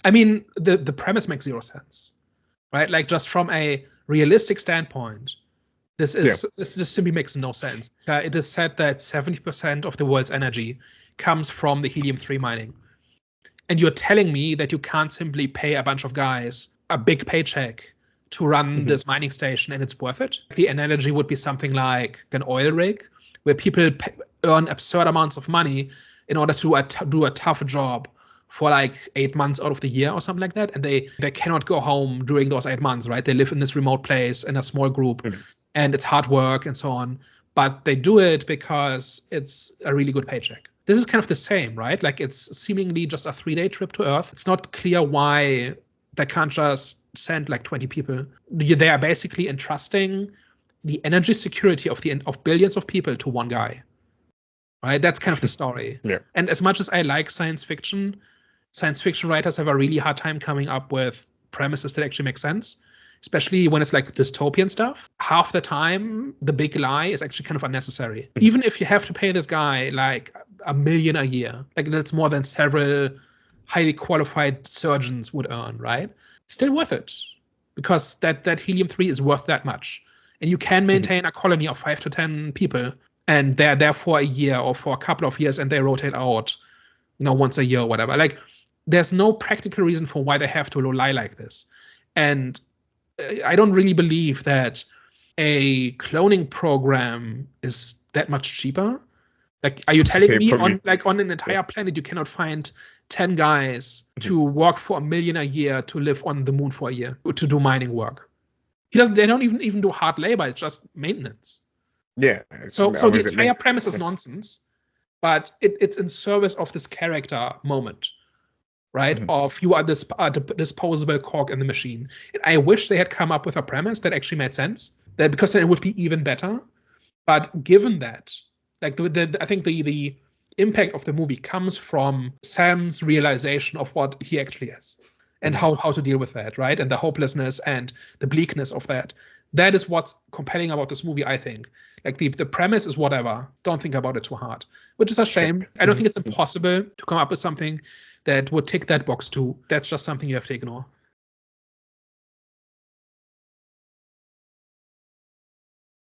I mean, the premise makes zero sense, right? Like, just from a realistic standpoint, this just simply makes no sense. It is said that 70% of the world's energy comes from the helium-3 mining. And you're telling me that you can't simply pay a bunch of guys a big paycheck to run this mining station and it's worth it? The analogy would be something like an oil rig, where people earn absurd amounts of money in order to do a tough job for like 8 months out of the year or something like that. And they cannot go home during those 8 months, right? They live in this remote place in a small group and it's hard work and so on. But they do it because it's a really good paycheck. This is kind of the same, right? Like, it's seemingly just a 3-day trip to Earth. It's not clear why they can't just send like 20 people. They are basically entrusting the energy security of billions of people to one guy, right? That's kind of the story. Yeah. And as much as I like science fiction writers have a really hard time coming up with premises that actually make sense, especially when it's like dystopian stuff. Half the time, the big lie is actually kind of unnecessary. Even if you have to pay this guy like $1 million a year, like that's more than several highly qualified surgeons would earn, right? It's still worth it, because that helium-3 is worth that much. And you can maintain a colony of 5 to 10 people, and they're there for a year or for a couple of years, and they rotate out, once a year or whatever. Like, there's no practical reason for why they have to lie like this. And I don't really believe that a cloning program is that much cheaper. Like, are you telling me on an entire planet you cannot find 10 guys to work for $1 million a year to live on the moon for a year to do mining work? They don't even do hard labor. It's just maintenance. Yeah. So the entire premise is nonsense, but it's in service of this character moment, right? Of you are this disposable cog in the machine. And I wish they had come up with a premise that actually made sense, because then it would be even better. But given that, like, I think the impact of the movie comes from Sam's realization of what he actually is and how to deal with that, right? And the hopelessness and the bleakness of that. That is what's compelling about this movie, I think. Like, the premise is whatever. Don't think about it too hard, which is a shame. I don't think it's impossible to come up with something that would tick that box too. That's just something you have to ignore.